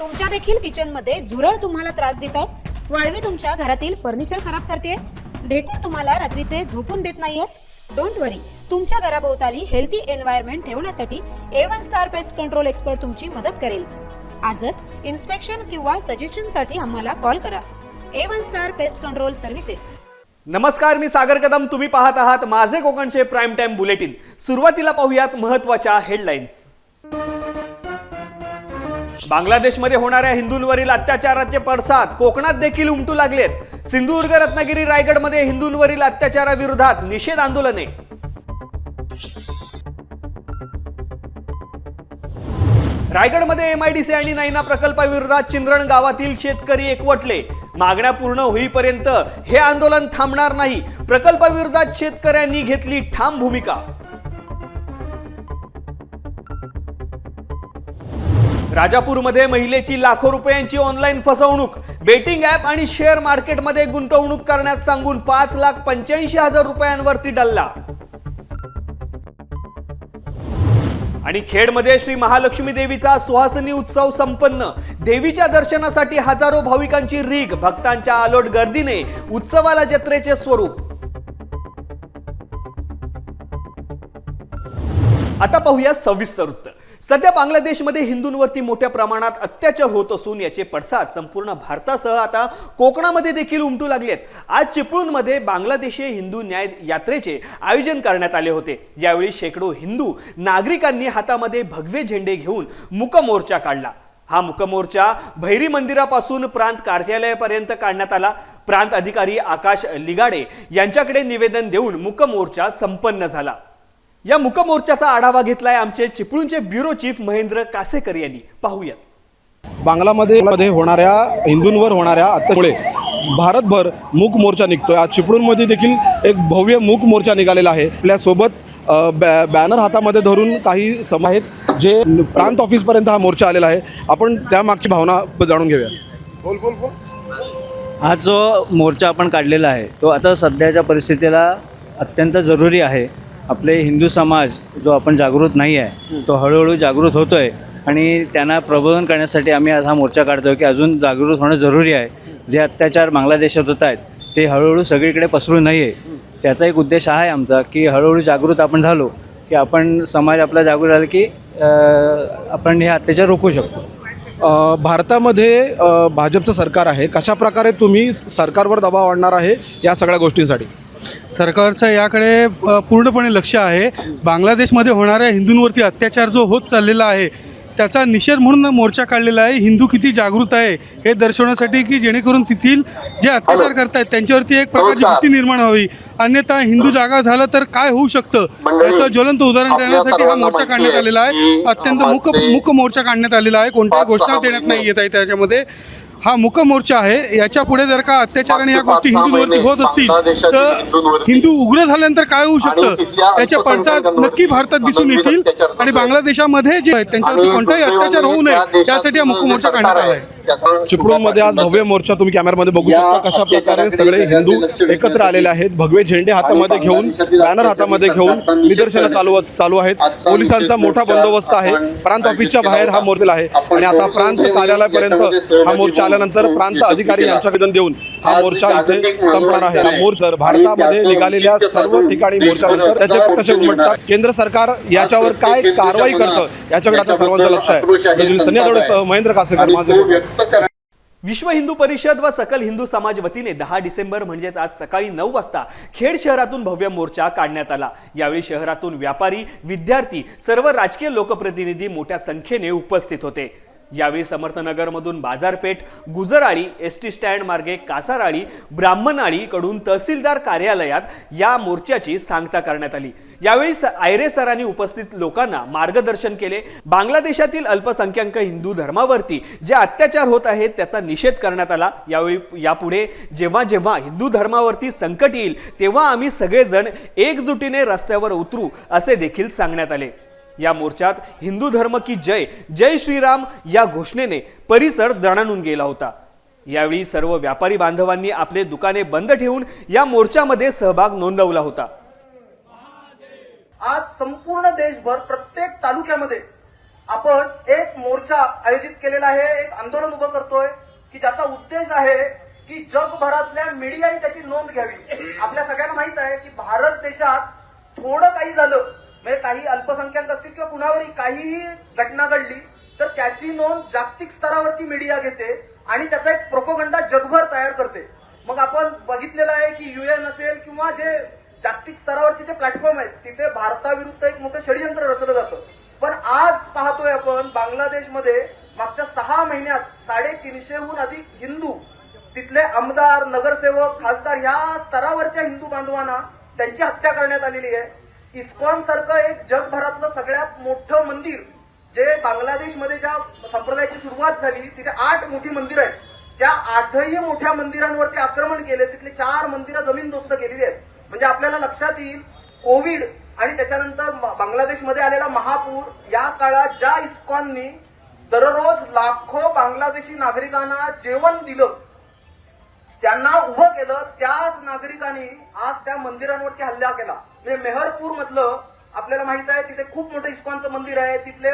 तुमच्या देखील किचन मध्ये झुरळ तुम्हाला त्रास देत आहे, वाळवी तुमच्या घरातील फर्निचर खराब करते, ढेकूळ तुम्हाला रात्रीचे झोपून देत नाहीयेत, डोंट वरी, तुमच्या घराभोवताली हेल्थी एन्व्हायरमेंट ठेवण्यासाठी A1 star pest control expert तुमची मदत करेल। आजच इन्स्पेक्शन किंवा सजेशन साठी आम्हाला कॉल करा। A1 star pest control services. नमस्कार, मी सागर कदम, तुम्ही पाहत आहात माझे कोकणचे प्राइम टाइम बुलेटिन। सुरुवातीला पाहूयात महत्त्वाच्या हेडलाईन्स। बांगलादेशमध्ये होणाऱ्या हिंदूंवरील अत्याचाराचे पडसाद कोकणात देखील उमटू लागलेत। सिंधुदुर्ग, रत्नागिरी, रायगडमध्ये हिंदूंवरील अत्याचाराविरोधात निषेध आंदोलने। रायगडमध्ये MIDC आणि नैना प्रकल्पाविरोधात चिंद्रण गावातील शेतकरी एकवटले। मागण्या पूर्ण होईपर्यंत हे आंदोलन थांबणार नाही, प्रकल्पाविरोधात शेतकऱ्यांनी घेतली ठाम भूमिका। राजापूरमध्ये महिलेची लाखो रुपयांची ऑनलाईन फसवणूक, बेटिंग ॲप आणि शेअर मार्केटमध्ये गुंतवणूक करण्यास सांगून 5,85,000 रुपयांवरती डल्ला। आणि खेडमध्ये श्री महालक्ष्मी देवीचा सुहासिनी उत्सव संपन्न। देवीच्या दर्शनासाठी हजारो भाविकांची रीघ, भक्तांच्या अलोट गर्दीने उत्सवाला जत्रेचे स्वरूप। आता पाहूया सविस्तर वृत्त। सध्या बांगलादेशमध्ये हिंदूंवरती मोठ्या प्रमाणात अत्याचार होत असून याचे पडसाद संपूर्ण भारतासह आता कोकणामध्ये देखील उमटू लागलेत। आज चिपळूणमध्ये बांगलादेशी हिंदू न्याय यात्रेचे आयोजन करण्यात आले होते। यावेळी शेकडो हिंदू नागरिकांनी हातामध्ये भगवे झेंडे घेऊन मूक मोर्चा काढला। हा मूक मोर्चा भैरी मंदिरापासून प्रांत कार्यालयापर्यंत काढण्यात आला। प्रांत अधिकारी आकाश लिगाडे यांच्याकडे निवेदन देऊन मूक मोर्चा संपन्न झाला। या मूक मोर्चाचा आढावा घेतलाय आमचे चिपळूणचे ब्युरो चीफ महेंद्र कासेकर यांनी। पाहूयात। बांगलामध्ये होणाऱ्या हिंदूंवर होणाऱ्या अत्याचारामुळे भारतभर मूक मोर्चा निघतोय। आज चिपळूणमध्ये देखील एक भव्य मूक मोर्चा निघालेला आहे। आपल्या सोबत बॅनर हातामध्ये धरून काही सम आहेत जे प्रांत ऑफिसपर्यंत हा मोर्चा आलेला आहे। आपण त्यामागची भावना जाणून घेऊया। आज जो मोर्चा आपण काढलेला आहे तो आता सध्याच्या परिस्थितीला अत्यंत जरुरी आहे। आपले हिंदू समाज जो आपण जागृत नाही आहे तो हळूहळू जागृत होतो आहे आणि त्यांना प्रबोधन करण्यासाठी आम्ही आज हा मोर्चा काढतो आहे की अजून जागृत होणं जरुरी आहे। जे अत्याचार बांगलादेशात होत आहेत ते हळूहळू सगळीकडे पसरू नये, त्याचा एक उद्देश आहे आमचा की हळूहळू जागृत आपण झालो की आपण समाज आपला जागृत झाला की आपण हे अत्याचार रोखू शकतो। भारतामध्ये भाजपचं सरकार आहे, कशा प्रकारे तुम्ही सरकारवर दबाव आणणार आहे या सगळ्या गोष्टींसाठी? सरकारचं याकडे पूर्णपणे लक्ष आहे। बांगलादेशमध्ये होणाऱ्या हिंदूंवरती अत्याचार जो होत चाललेला आहे त्याचा निषेध म्हणून मोर्चा काढलेला आहे। हिंदू किती जागृत आहे हे दर्शवण्यासाठी की जेणेकरून तेथील जे अत्याचार करतायत त्यांच्यावरती एक प्रकारची भीती निर्माण व्हावी, अन्यथा हिंदू जागा झालं तर काय होऊ शकतं याचं ज्वलंत उदाहरण देण्यासाठी हा मोर्चा काढण्यात आलेला आहे। अत्यंत मूक मोर्चा काढण्यात आलेला आहे, कोणत्याही घोषणा देण्यात नाही येत आहे त्याच्यामध्ये। हा मूक मोर्चा आहे। याच्या पुढे जर का अत्याचार आणि या गोष्टी हिंदूंवरती होत असतील तर हिंदू उग्र झाल्यानंतर काय होऊ शकतं याचे पडसाद नक्की भारतात दिसून येतील आणि बांगलादेशामध्ये जे आहेत त्यांच्यावरती कोणताही अत्याचार होऊ नये यासाठी हा मूक मोर्चा काढण्यात आला आहे। चिपळूणमध्ये आज भव्य मोर्चा तुम्ही कॅमेऱ्यामध्ये बघू शकता कशा प्रकारे सगळे हिंदू एकत्र आलेले आहेत। भगवे झेंडे हातामध्ये घेऊन, बॅनर हातामध्ये घेऊन निदर्शनं चालू आहेत। पोलिसांचा मोठा बंदोबस्त आहे। प्रांत ऑफिसच्या बाहेर हा मोर्चा आहे आणि आता प्रांत कार्यालयापर्यंत हा मोर्चा आल्यानंतर प्रांत अधिकारी यांच्या निवेदन देऊन हा मोर्चा इथे संपणार आहे। हा मोर्चा भारतामध्ये निघालेल्या सर्व ठिकाणी मोर्चानंतर त्याचे कसे उमटतात, केंद्र सरकार याच्यावर काय कारवाई करतं याच्याकडे आता सर्वांचं लक्ष आहे। सन्यादोडेसह महेंद्र कासेकर, माझे। विश्व हिंदू परिषद व सकल हिंदू समाज वतीने 10 डिसेंबर म्हणजेच आज सकाळी 9 वाजता खेड शहरातून भव्य मोर्चा काढण्यात आला। यावेळी शहरातून व्यापारी, विद्यार्थी, सर्व राजकीय लोकप्रतिनिधी मोठ्या संख्येने उपस्थित होते। यावेळी समर्थनगरमधून बाजारपेठ, गुजराळी, एसटी स्टँड मार्गे कासाराळी, ब्राह्मणाळी कडून तहसीलदार कार्यालयात या मोर्चाची सांगता करण्यात आली। यावेळी आयरे सरांनी उपस्थित लोकांना मार्गदर्शन केले। बांगलादेशातील अल्पसंख्याक हिंदू धर्मावरती जे अत्याचार होत आहेत त्याचा निषेध करण्यात आला। यावेळी यापुढे जेव्हा जेव्हा हिंदू धर्मावरती संकट येईल तेव्हा आम्ही सगळेजण एकजुटीने रस्त्यावर उतरू असे देखील सांगण्यात आले। या मोर्चात हिंदू धर्म की जय, जय श्रीराम या घोषणेने परिसर दणाणून गेला होता। यावेळी सर्व व्यापारी बांधवांनी आपले दुकाने बंद ठेवून या मोर्चामध्ये सहभाग नोंदवला होता। आज संपूर्ण देशभर प्रत्येक तालुक्यामध्ये आपण एक मोर्चा आयोजित केलेला आहे, एक आंदोलन उभं करतोय की ज्याचा उद्देश आहे की जगभरातल्या मीडियाने त्याची नोंद घ्यावी. आपल्या सगळ्यांना माहित आहे की भारत देशात थोडं काही झालं म्हणजे काही अल्पसंख्याक असतील किंवा कुणावरही काहीही घटना घडली तर त्याची नोंद जागतिक स्तरावरती मीडिया घेते आणि त्याचा एक प्रोपोगंडा जगभर तयार करते. मग आपण बघितलेलं आहे की UN असेल किंवा जे जागतिक स्तरावरचे जे प्लॅटफॉर्म आहेत तिथे भारताविरुद्ध एक मोठं षडयंत्र रचलं जातं. पण आज पाहतोय आपण बांगलादेशमध्ये मागच्या 6 महिन्यात 350हून अधिक हिंदू, तिथले आमदार, नगरसेवक, खासदार ह्या स्तरावरच्या हिंदू बांधवांना त्यांची हत्या करण्यात आलेली आहे. इस्कॉन सारखं एक जगभरातलं सगळ्यात मोठं मंदिर जे बांगलादेशमध्ये ज्या संप्रदायाची सुरुवात झाली तिथे 8 मोठी मंदिरं आहेत, त्या 8ही मोठ्या मंदिरांवरती आक्रमण केले. तिथले 4 मंदिरं जमीनदोस्त केलेली आहेत. म्हणजे आपल्याला लक्षात येईल कोविड आणि त्याच्यानंतर बांगलादेशमध्ये आलेला महापूर या काळात ज्या इस्कॉननी दररोज लाखो बांगलादेशी नागरिकांना जेवण दिलं, त्यांना उभं केलं, त्याच नागरिकांनी आज त्या मंदिरांवरती हल्ला केला. म्हणजे मेहरपूर मधलं आपल्याला माहित आहे तिथे खूप मोठं इस्कॉनचं मंदिर आहे. तिथले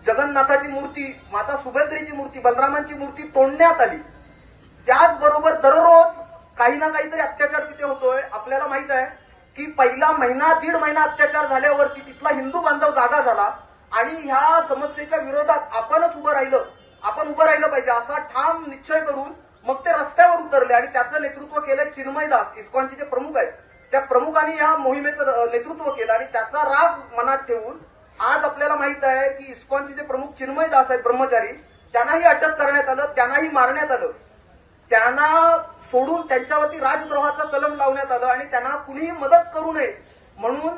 जगन्नाथाची मूर्ती, माता सुभद्रेची मूर्ती, बलरामांची मूर्ती तोडण्यात आली. त्याचबरोबर दररोज काही ना काहीतरी अत्याचार तिथे होतोय. आपल्याला माहित आहे की पहिला महिना 1.5 महिना अत्याचार झाल्यावरती तिथला हिंदू बांधव जागा झाला आणि ह्या समस्येच्या विरोधात आपणच उभं राहिलं पाहिजे असा ठाम निश्चय करून मग ते रस्त्यावर उतरले आणि त्याचं नेतृत्व केलं चिन्मय दास, इस्कॉनचे जे प्रमुख आहेत. त्या प्रमुखांनी या मोहिमेचं नेतृत्व केलं आणि त्याचा राग मनात ठेवून आज आपल्याला माहित आहे की इस्कॉनचे जे प्रमुख चिन्मय दास आहेत ब्रह्मचारी, त्यांनाही अटक करण्यात आलं, त्यांनाही मारण्यात आलं. त्यांना सोडून त्यांच्यावरती राजद्रोहाचं कलम लावण्यात आलं आणि त्यांना कुणीही मदत करू नये म्हणून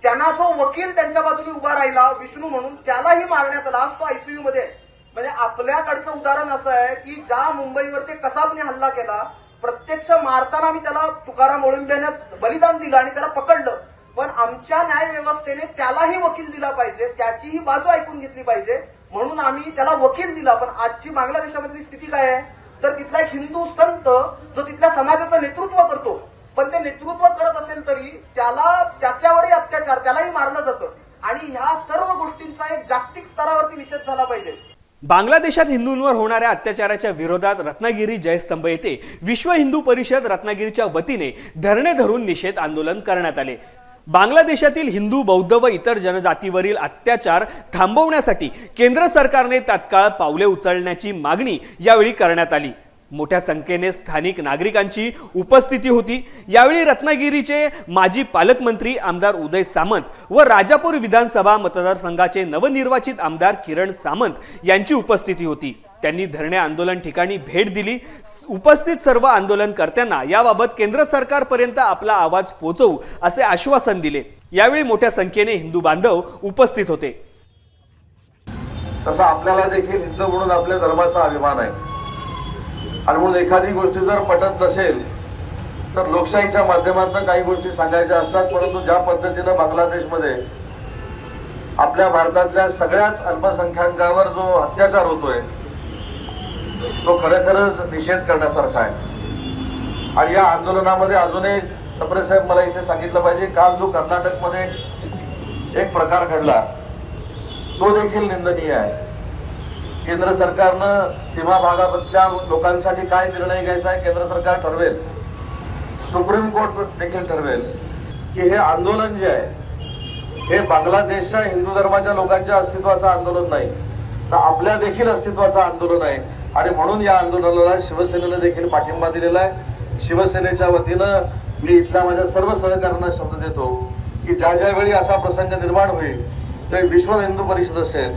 त्यांना जो वकील त्यांच्या बाजूने उभा राहिला विष्णू म्हणून, त्यालाही मारण्यात आला. आज तो ICU मध्ये आहे. म्हणजे आपल्याकडचं उदाहरण असं आहे की ज्या मुंबईवरती कसाबने हल्ला केला, प्रत्यक्ष मारताना मी त्याला तुकाराम ओळंब्याने बलिदान दिलं आणि त्याला पकडलं, पण आमच्या न्याय व्यवस्थेने त्यालाही वकील दिला पाहिजे, त्याचीही बाजू ऐकून घेतली पाहिजे म्हणून आम्ही त्याला वकील दिला. पण आजची बांगलादेशामधली स्थिती काय आहे तर तिथला एक हिंदू संत जो तिथल्या समाजाचं नेतृत्व करतो, पण ते नेतृत्व करत असेल तरी त्याच्यावरही अत्याचार, त्यालाही मारलं जातं आणि ह्या सर्व गोष्टींचा एक जागतिक स्तरावरती निषेध झाला पाहिजे. बांगलादेशात हिंदूंवर होणाऱ्या अत्याचाराच्या विरोधात रत्नागिरी जयस्तंभ येथे विश्व हिंदू परिषद रत्नागिरीच्या वतीने धरणे धरून निषेध आंदोलन करण्यात आले. बांगलादेशातील हिंदू, बौद्ध व इतर जनजातीवरील अत्याचार थांबवण्यासाठी केंद्र सरकारने तात्काळ पावले उचलण्याची मागणी यावेळी करण्यात आली. मोठ्या संख्येने स्थानिक नागरिकांची उपस्थिती होती. यावेळी रत्नागिरीचे माजी पालकमंत्री आमदार उदय सामंत व राजापूर विधानसभा मतदारसंघाचे नवनिर्वाचित आमदार किरण सामंत यांची उपस्थिती होती. त्यांनी धरणे आंदोलन ठिकाणी भेट दिली. उपस्थित सर्व आंदोलनकर्त्यांना याबाबत केंद्र सरकारपर्यंत आपला आवाज पोहोचवू असे आश्वासन दिले. यावेळी मोठ्या संख्येने हिंदू बांधव उपस्थित होते. तसं आपल्याला देखील हिंदू म्हणून आपल्या धर्माचा अभिमान आहे आणि म्हणून एखादी गोष्ट जर पटत नसेल तर लोकशाहीच्या माध्यमातून काही गोष्टी सांगायच्या असतात. परंतु ज्या पद्धतीनं बांगलादेशमध्ये आपल्या भारतातल्या सगळ्याच अल्पसंख्याकांवर जो अत्याचार होतोय तो खरोखरच निषेध करण्यासारखा आहे. आणि या आंदोलनामध्ये अजून एक सप्रे साहेब मला इथे सांगितलं पाहिजे, काल जो कर्नाटकमध्ये एक प्रकार घडला तो देखील निंदनीय आहे. केंद्र सरकारनं सीमा भागातल्या लोकांसाठी काय निर्णय घ्यायचा आहे केंद्र सरकार ठरवेल. सुप्रीम कोर्ट देखील ठरवेल की हे आंदोलन जे आहे हे बांगलादेशच्या हिंदू धर्माच्या लोकांच्या अस्तित्वाचं आंदोलन नाही तर आपल्या देखील अस्तित्वाचं आंदोलन आहे. आणि म्हणून या आंदोलनाला शिवसेनेने देखील पाठिंबा दिलेला आहे. शिवसेनेच्या वतीनं मी इथल्या माझ्या सर्व सहकाऱ्यांना शब्द देतो की ज्या ज्यावेळी असा प्रसंग निर्माण होईल ते विश्व हिंदू परिषद असेल,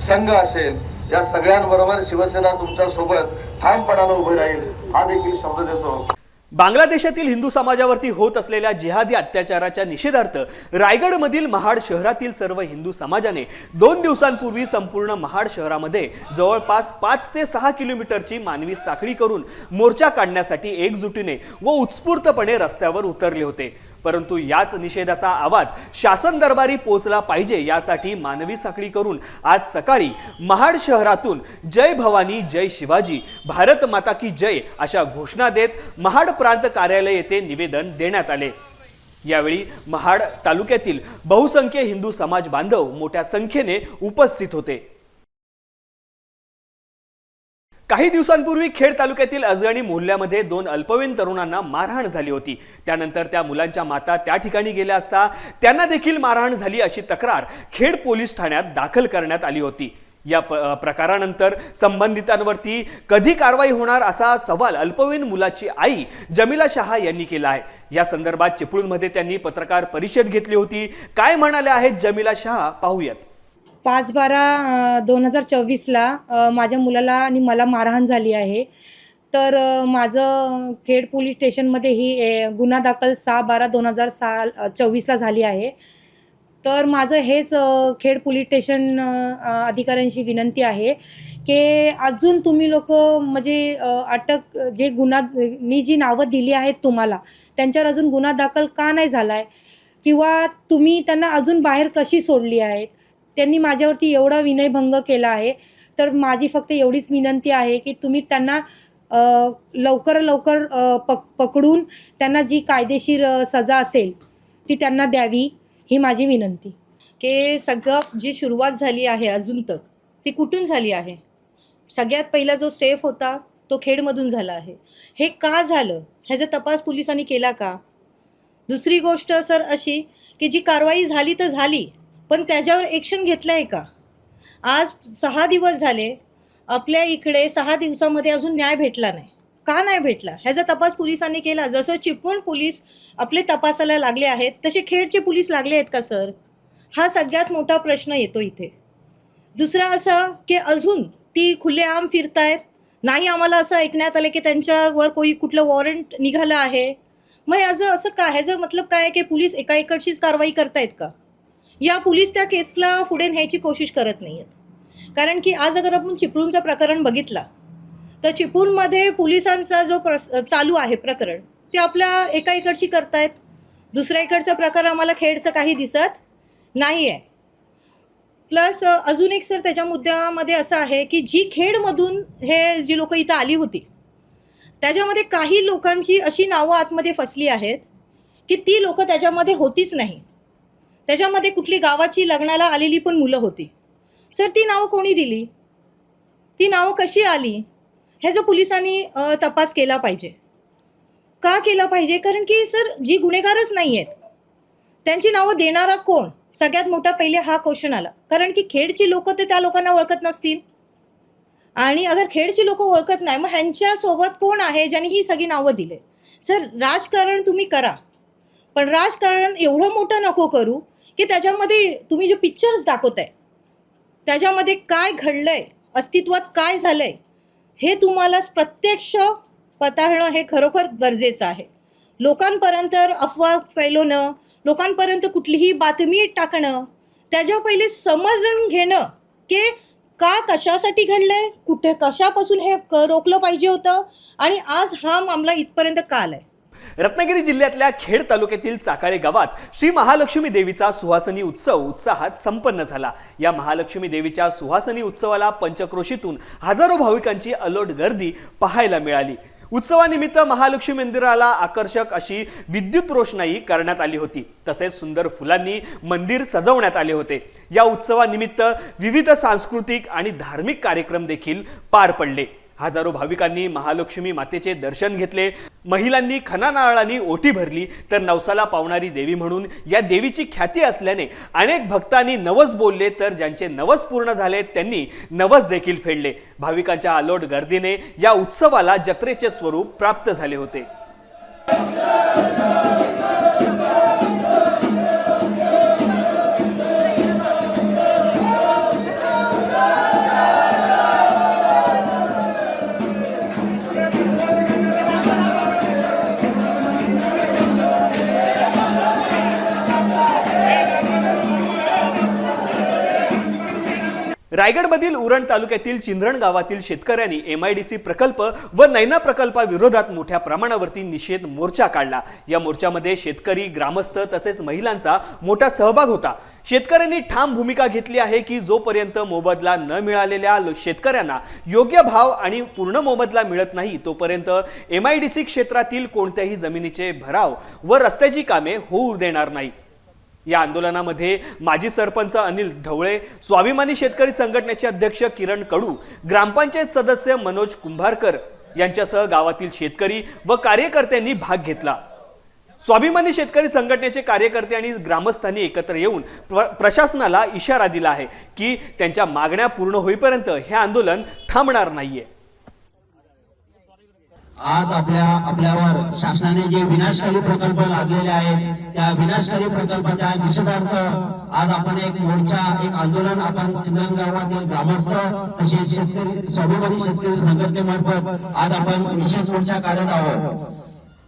संघ असेल, या सगळ्यांबरोबर शिवसेना तुमच्या सोबत ठामपणाने उभी राहील हा देखील शब्द देतो. बांगलादेशातील हिंदू समाजावरती होत असलेल्या जिहादी अत्याचाराच्या निषेधार्थ रायगडमधील महाड शहरातील सर्व हिंदू समाजाने 2 दिवसांपूर्वी संपूर्ण महाड शहरामध्ये जवळपास 5 ते 6 किलोमीटरची मानवी साखळी करून मोर्चा काढण्यासाठी एकजुटीने व उत्स्फूर्तपणे रस्त्यावर उतरले होते. परंतु याच निषेधाचा आवाज शासन दरबारी पोहोचला पाहिजे यासाठी मानवी साखळी करून आज सकाळी महाड शहरातून जय भवानी, जय शिवाजी, भारत माता की जय अशा घोषणा देत महाड प्रांत कार्यालय येथे निवेदन देण्यात आले. यावेळी महाड तालुक्यातील बहुसंख्य हिंदू समाज बांधव मोठ्या संख्येने उपस्थित होते. काही दिवसांपूर्वी खेड तालुक्यातील अजगणी मोहल्ल्यामध्ये 2 अल्पवयीन तरुणांना मारहाण झाली होती। त्यानंतर त्या मुलांच्या माता त्या ठिकाणी गेल्या असता त्यांना देखील मारहाण झाली अशी तक्रार खेड पोलीस ठाण्यात दाखल करण्यात आली होती। या प्रकारानंतर संबंधितांवरती कधी कारवाई होणार असा सवाल अल्पवयीन मुलाची आई जमीला शहा यांनी केला आहे। या संदर्भात चिपळूणमध्ये त्यांनी पत्रकार परिषद घेतली होती। काय म्हणाले आहेत जमीला शहा पाहूयात। 5/12/2024ला माझ्या मुलाला आणि मला मारहाण झाली आहे। तर माझं खेड पोलीस स्टेशनमध्ये ही गुन्हा दाखल 6/12/2024ला झाली आहे। तर माझं हेच खेड पोलीस स्टेशन अधिकाऱ्यांशी विनंती आहे की अजून तुम्ही लोक म्हणजे अटक जे गुन्हा मी जी नावं दिली आहेत तुम्हाला त्यांच्यावर अजून गुन्हा दाखल का नाही झाला आहे किंवा तुम्ही त्यांना अजून बाहेर कशी सोडली आहेत। त्यांनी माझ्यावरती एवढा विनयभंग केला आहे। तर माझी फक्त एवढीच विनंती आहे की तुम्ही त्यांना लवकर पकडून त्यांना जी कायदेशीर सजा असेल ती त्यांना द्यावी ही माझी विनंती। की सगळं जी सुरुवात झाली आहे अजून तक ती कुठून झाली आहे। सगळ्यात पहिला जो स्टेप होता तो खेडमधून झाला आहे। हे का झालं ह्याचा तपास पोलिसांनी केला का। दुसरी गोष्ट सर अशी की जी कारवाई झाली तर झाली पण त्याच्यावर ॲक्शन घेतलं आहे का। आज 6 दिवस झाले आपल्या इकडे 6 दिवसामध्ये अजून न्याय भेटला नाही। का नाही भेटला ह्याचा तपास पोलिसांनी केला। जसं चिपळूण पोलीस आपले तपासाला लागले आहेत तसे खेडचे पोलीस लागले आहेत का सर। हा सगळ्यात मोठा प्रश्न येतो इथे। दुसरा असा की अजून ती खुलेआम फिरतायत नाही। आम्हाला असं ऐकण्यात आलं की त्यांच्यावर कुठलं वॉरंट निघालं आहे। मग असं काय ह्याचं मतलब काय की पोलीस एकाएकडचीच कारवाई करतायत का या पोलीस त्या केसला पुढे न्यायची कोशिश करत नाही आहेत। कारण की आज अगर आपण चिपळूणचं प्रकरण बघितला तर चिपळूणमध्ये पोलिसांचा जो चालू आहे प्रकरण ते आपल्या एकाएकडची करतायत। दुसऱ्या इकडचं प्रकरण आम्हाला खेडचं काही दिसत नाही आहे। प्लस अजून एक सर त्याच्या मुद्द्यामध्ये असं आहे की जी खेडमधून हे जी लोक इथं आली होती त्याच्यामध्ये काही लोकांची अशी नावं आतमध्ये फसली आहेत की ती लोक त्याच्यामध्ये होतीच नाही। त्याच्यामध्ये कुठली गावाची लग्नाला आलेली पण मुलं होती। सर ती नावं कोणी दिली ती नावं कशी आली ह्याचा पोलिसांनी तपास केला पाहिजे। का केला पाहिजे कारण की सर जी गुन्हेगारच नाही आहेत त्यांची नावं देणारा कोण सगळ्यात मोठा पहिले हा क्वेश्चन आला। कारण की खेडची लोक तर त्या लोकांना ओळखत नसतील आणि अगर खेडची लोक ओळखत नाही मग ह्यांच्यासोबत कोण आहे ज्यांनी ही सगळी नावं दिले। सर राजकारण तुम्ही करा पण राजकारण एवढं मोठं नको करू की त्याच्यामध्ये तुम्ही जे पिक्चर्स दाखवताय त्याच्यामध्ये काय घडलंय अस्तित्वात काय झालंय हे तुम्हाला प्रत्यक्ष पताळणं हे खरोखर गरजेचं आहे। लोकांपर्यंत अफवा फैलवणं लोकांपर्यंत कुठलीही बातमी टाकणं त्याच्या पहिले समजून घेणं की का कशासाठी घडलंय कुठे कशापासून हे रोखलं पाहिजे होतं आणि आज हा मामला इथपर्यंत का आलाय। रत्नागिरी जिल्ह्यातल्या खेड तालुक्यातील चाकाळे गावात श्री महालक्ष्मी देवीचा सुहासनी उत्सव उत्साहात संपन्न झाला। या महालक्ष्मी देवीच्या सुहासनी उत्सवाला पंचक्रोशीतून हजारो भाविकांची अलोट गर्दी पाहायला मिळाली। उत्सवानिमित्त महालक्ष्मी मंदिराला आकर्षक अशी विद्युत रोषणाई करण्यात आली होती। तसेच सुंदर फुलांनी मंदिर सजवण्यात आले होते। या उत्सवानिमित्त विविध सांस्कृतिक आणि धार्मिक कार्यक्रम देखील पार पडले। हजारो भाविकांनी महालक्ष्मी मातेचे दर्शन घेतले। महिलांनी खणा नारळांनी ओटी भरली तर नवसाला पावणारी देवी म्हणून या देवीची ख्याती असल्याने अनेक भक्तांनी नवस बोलले तर ज्यांचे नवस पूर्ण झाले त्यांनी नवस देखील फेडले। भाविकांच्या अलोट गर्दीने या उत्सवाला जत्रेचे स्वरूप प्राप्त झाले होते। रायगडमधील उरण तालुक्यातील चिंधरण गावातील शेतकऱ्यांनी MIDC प्रकल्प व नैना प्रकल्पाविरोधात मोठ्या प्रमाणावरती निषेध मोर्चा काढला। या मोर्चामध्ये शेतकरी ग्रामस्थ तसेच महिलांचा मोठा सहभाग होता। शेतकऱ्यांनी ठाम भूमिका घेतली आहे की जोपर्यंत मोबदला न मिळालेल्या शेतकऱ्यांना योग्य भाव आणि पूर्ण मोबदला मिळत नाही तोपर्यंत MIDC क्षेत्रातील कोणत्याही जमिनीचे भराव व रस्त्याची कामे होऊ देणार नाही। या आंदोलनामध्ये माजी सरपंच अनिल ढवळे, स्वाभिमानी शेतकरी संघटनेचे अध्यक्ष किरण कडू, ग्रामपंचायत सदस्य मनोज कुंभारकर यांच्यासह गावातील शेतकरी व कार्यकर्त्यांनी भाग घेतला। स्वाभिमानी शेतकरी संघटनेचे कार्यकर्ते आणि ग्रामस्थांनी एकत्र येऊन प्रशासनाला इशारा दिला आहे की त्यांच्या मागण्या पूर्ण होईपर्यंत हे आंदोलन थांबणार नाहीये। आज आपल्यावर शासनाने जे विनाशकारी प्रकल्प लादलेले आहेत त्या विनाशकारी प्रकल्पाच्या निषेधार्थ आज आपण एक मोर्चा, एक आंदोलन आपण चिंदन गावातील ग्रामस्थ तसेच शेतकरी स्वाभिमानी शेतकरी संघटनेमार्फत आज आपण निषेध मोर्चा काढत आहोत।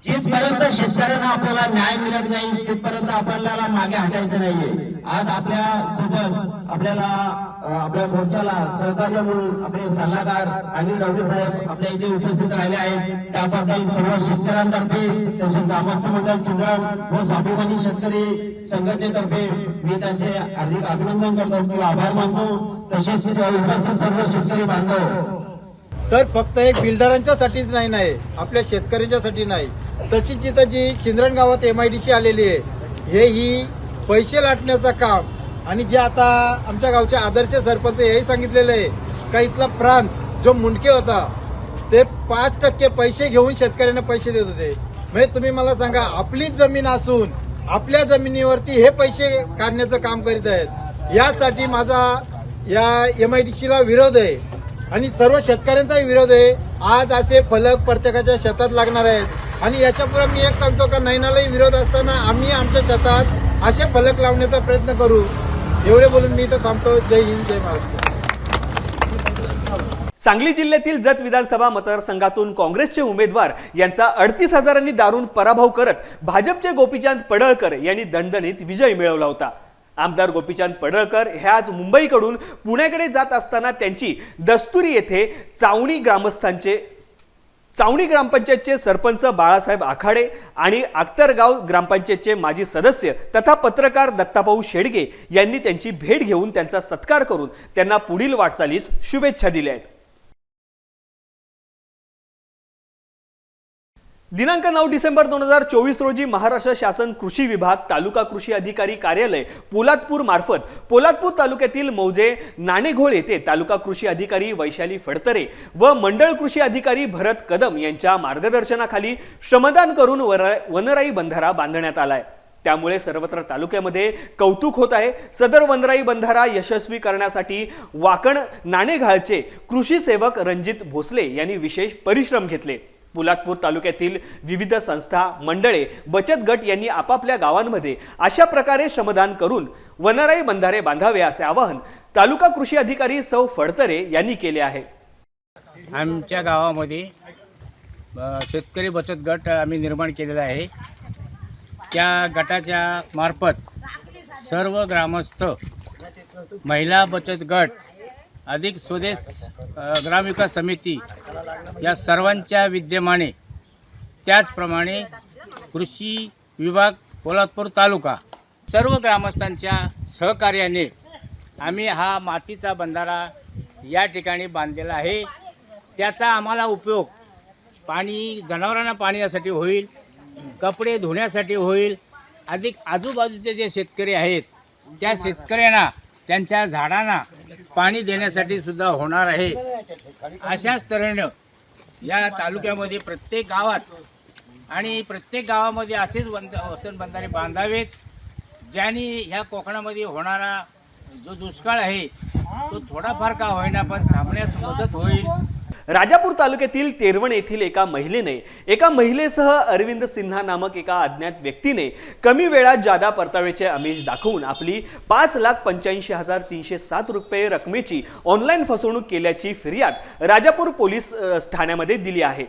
जिथपर्यंत शेतकऱ्यांना आपल्याला न्याय मिळत नाही तिथपर्यंत आपल्याला मागे हटायचं नाहीये। आज आपल्या सोबत आपल्या मोर्चाला सहकार्य म्हणून आपले सल्लागार अनिल ढवळे साहेब आपल्या इथे उपस्थित राहिले आहेत। त्याबद्दल सर्व शेतकऱ्यांतर्फे तसेच ग्रामस्थ मंडळ चिंद्रम व स्वाभिमानी शेतकरी संघटनेतर्फे मी त्यांचे हार्दिक अभिनंदन करतो किंवा आभार मानतो। तसेच उपस्थित सर्व शेतकरी बांधव तर फक्त एक बिल्डरांच्यासाठीच नाही, आपल्या शेतकऱ्यांच्यासाठी नाही। तशीच जिथं जी चिंद्रण गावात MIDC आलेली आहे ही पैसे लाटण्याचं काम आणि जे आता आमच्या गावचे आदर्श सरपंच हेही सांगितलेलं आहे का इथला प्रांत जो मुंडके होता ते 5% पैसे घेऊन शेतकऱ्यांना पैसे देत होते। म्हणजे तुम्ही मला सांगा, आपलीच जमीन असून आपल्या जमिनीवरती हे पैसे काढण्याचं काम करीत आहेत। यासाठी माझा या MIDCला विरोध आहे आणि सर्व शेतकऱ्यांचाही विरोध आहे। आज असे फलक प्रत्येकाच्या शेतात लागणार आहेत आणि याच्यापुढे मी एक सांगतो का नैनालाही विरोध असताना आम्ही आमच्या शेतात असे फलक लावण्याचा प्रयत्न करू। एवढे बोलून मी इथं थांबतो। जय हिंद, जय महाराष्ट्र। सांगली जिल्ह्यातील जत विधानसभा मतदारसंघातून काँग्रेसचे उमेदवार यांचा 38,000 दारून पराभव करत भाजपचे गोपीचंद पडळकर यांनी दणदणीत विजय मिळवला होता। आमदार गोपीचंद पडळकर हे आज मुंबईकडून पुण्याकडे जात असताना त्यांची दस्तुरी येथे चावणी ग्रामपंचायतचे सरपंच बाळासाहेब आखाडे आणि आक्तरगाव ग्रामपंचायतचे माजी सदस्य तथा पत्रकार दत्ताभाऊ शेडगे यांनी त्यांची भेट घेऊन त्यांचा सत्कार करून त्यांना पुढील वाटचालीस शुभेच्छा दिल्या आहेत। दिनांक 9 डिसेंबर 2024 रोजी महाराष्ट्र शासन कृषी विभाग तालुका कृषी अधिकारी कार्यालय पोलादपूर मार्फत पोलादपूर तालुक्यातील मौजे नाणेघोळ येथे तालुका कृषी अधिकारी वैशाली फडतरे व मंडळ कृषी अधिकारी भरत कदम यांच्या मार्गदर्शनाखाली श्रमदान करून वनराई बंधारा बांधण्यात आलाय। त्यामुळे सर्वत्र तालुक्यामध्ये कौतुक होत आहे। सदर वनराई बंधारा यशस्वी करण्यासाठी वाकण नाणेघाळचे कृषी सेवक रणजित भोसले यांनी विशेष परिश्रम घेतले। पोलादपूर तालुक्यातील विविध संस्था, मंडळे, बचत गट यांनी आपापल्या गावांमध्ये अशा प्रकारे श्रमदान करून वनराई बंधारे बांधावे असे आवाहन तालुका कृषी अधिकारी सौ फडतरे यांनी केले आहे। आमच्या गावामध्ये शेतकरी बचत गट आम्ही निर्माण केलेला आहे। त्या गटाच्या मार्फत सर्व ग्रामस्थ, महिला बचत गट, अधिक स्वदेश ग्रामविकास समिती या सर्वांच्या विद्यमाने त्याचप्रमाणे कृषी विभाग पोलादपूर तालुका सर्व ग्रामस्थांच्या सहकार्याने आम्ही हा मातीचा बंधारा या ठिकाणी बांधलेला आहे। त्याचा आम्हाला उपयोग पाणी जनावरांना पाण्यासाठी होईल, कपडे धुण्यासाठी होईल, अधिक आजूबाजूचे जे शेतकरी आहेत त्या शेतकऱ्यांना त्यांच्या झाडांना पाणी देण्यासाठी सुद्धा होणार आहे। अशाच तऱ्हेनं या तालुक्यामध्ये प्रत्येक गावात आणि प्रत्येक गावामध्ये असेच वसन बंधारे बांधावेत, ज्याने ह्या कोकणामध्ये होणारा जो दुष्काळ आहे तो थोडाफार का होईना पण थांबण्यास मदत होईल। राजापूर तालुक्यातील तेरवण येथील एका महिलेसह अरविंद सिन्हा नामक एका अज्ञात व्यक्तीने कमी वेळात जादा परताव्याचे आमिष दाखवून आपली 5,85,307 रुपये रकमेची ऑनलाईन फसवणूक केल्याची फिर्याद राजापूर पोलीस ठाण्यामध्ये दिली आहे।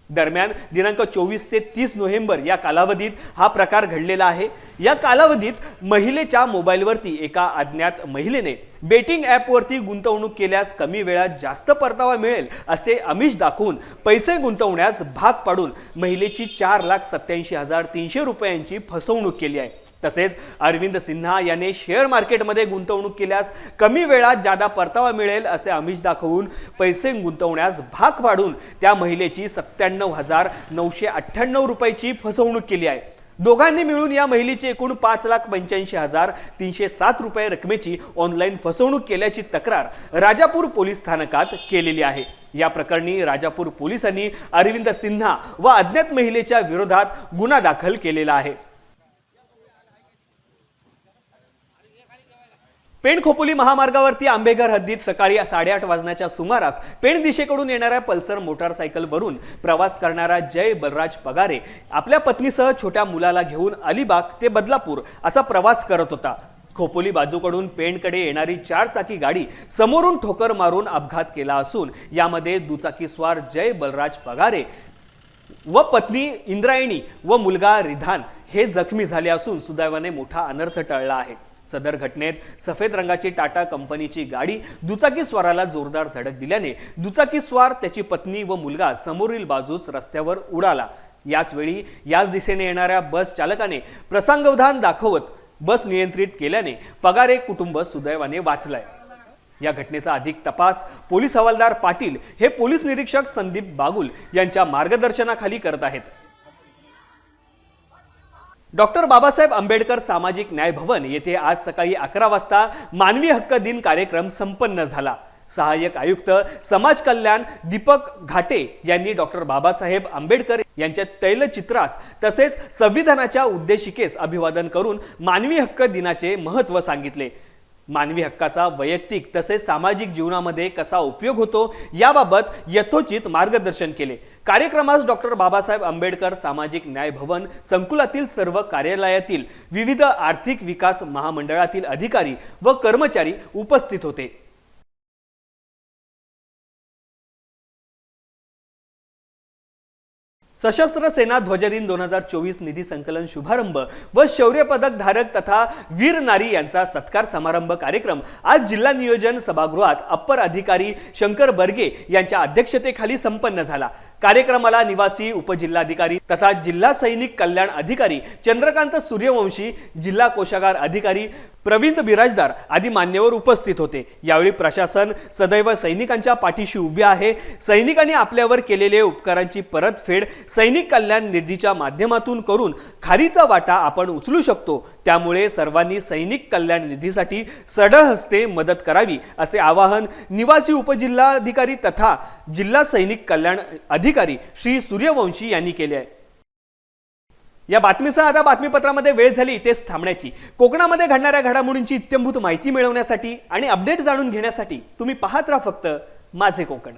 दरम्यान दिनांक 24 ते 30 नोव्हेंबर या कालावधीत हा प्रकार घडलेला आहे। या कालावधीत महिलेच्या मोबाईलवरती एका अज्ञात महिलेने बेटिंग ॲपवरती गुंतवणूक केल्यास कमी वेळात जास्त परतावा मिळेल असे आमिष दाखवून पैसे गुंतवण्यास भाग पाडून महिलेची 4,87,300 रुपयांची फसवणूक केली आहे। तसेच अरविंद सिन्हा याने शेअर मार्केटमध्ये गुंतवणूक केल्यास कमी वेळात जादा परतावा मिळेल असे आमिष दाखवून पैसे गुंतवण्यास भाग पाडून त्या महिलेची 97,998 रुपयाची फसवणूक केली आहे। दोघांनी मिळून या महिलेची एकूण 5,85,307 रुपये रकमेची ऑनलाईन फसवणूक केल्याची तक्रार राजापूर पोलीस स्थानकात केलेली आहे। या प्रकरणी राजापूर पोलिसांनी अरविंद सिन्हा व अज्ञात महिलेच्या विरोधात गुन्हा दाखल केलेला आहे। पेण खोपोली महामार्गावरती आंबेघर हद्दीत सकाळी 8:30 वाजण्याच्या सुमारास पेण दिशेकडून येणाऱ्या पल्सर मोटारसायकलवरून प्रवास करणारा जय बलराज पगारे आपल्या पत्नीसह छोट्या मुलाला घेऊन अलिबाग ते बदलापूर असा प्रवास करत होता। खोपोली बाजूकडून पेणकडे येणारी 4 चाकी गाडी समोरून ठोकर मारून अपघात केला असून यामध्ये दुचाकीस्वार जय बलराज पगारे व पत्नी इंद्रायणी व मुलगा रिधान हे जखमी झाले असून सुदैवाने मोठा अनर्थ टळला आहे। सदर घटनेत सफेद रंगाची टाटा कंपनीची गाडी दुचाकीस्वाराला जोरदार धडक दिल्याने दुचाकीस्वार, त्याची पत्नी व मुलगा समोरील बाजूस रस्त्यावर उडाला। याच वेळी याच दिशेने येणाऱ्या बस चालकाने प्रसंगावधान दाखवत बस नियंत्रित केल्याने पगारे कुटुंब सुदैवाने वाचलंय। या घटनेचा अधिक तपास पोलीस हवालदार पाटील हे पोलीस निरीक्षक संदीप बागुल यांच्या मार्गदर्शनाखाली करत आहेत। डॉक्टर बाबासाहेब आंबेडकर सामाजिक न्याय भवन येथे आज सकाळी 11 वाजता मानवी हक्क दिन कार्यक्रम संपन्न झाला। सहाय्यक आयुक्त समाज कल्याण दीपक घाटे यांनी डॉक्टर बाबासाहेब आंबेडकर यांच्या तैलचित्रास तसेच संविधानाच्या उद्देशिकेस अभिवादन करून मानवी हक्क दिनाचे महत्त्व सांगितले। मानवी हक्काचा वैयक्तिक तसेच सामाजिक जीवनामध्ये कसा उपयोग होतो याबाबत यथोचित मार्गदर्शन केले। कार्यक्रमास डॉक्टर बाबासाहेब आंबेडकर सामाजिक न्याय भवन संकुलातील सर्व कार्यालयातील विविध आर्थिक विकास महामंडळातील अधिकारी व कर्मचारी उपस्थित होते। सशस्त्र सेना ध्वज दिन 2024 निधी संकलन शुभारंभ व शौर्य पदक धारक तथा वीर नारी यांचा सत्कार समारंभ कार्यक्रम आज जिल्हा नियोजन सभागृहात अप्पर अधिकारी शंकर बर्गे यांच्या अध्यक्षतेखाली संपन्न झाला। कार्यक्रमाला निवासी उपजिल्हाधिकारी तथा जिल्हा सैनिक कल्याण अधिकारी चंद्रकांत सूर्यवंशी, जिल्हा कोषागार अधिकारी प्रवीण बिराजदार आदी मान्यवर उपस्थित होते। यावेळी प्रशासन सदैव सैनिकांच्या पाठीशी उभे आहे। सैनिकांनी आपल्यावर केलेले उपकारांची परतफेड सैनिक कल्याण निधीच्या माध्यमातून करून खारीचा वाटा आपण उचलू शकतो। त्यामुळे सर्वांनी सैनिक कल्याण निधीसाठी सढळ हस्ते मदत करावी असे आवाहन निवासी उपजिल्हाधिकारी तथा जिल्हा सैनिक कल्याण अधिकारी श्री सूर्यवंशी यांनी केले आहे। या बातमीसह आता बातमीपत्रामध्ये वेळ झाली इथेच थांबण्याची। कोकणामध्ये घडणाऱ्या घडामोडींची इत्थंभूत माहिती मिळवण्यासाठी आणि अपडेट जाणून घेण्यासाठी तुम्ही पाहत राहा फक्त माझे कोकण।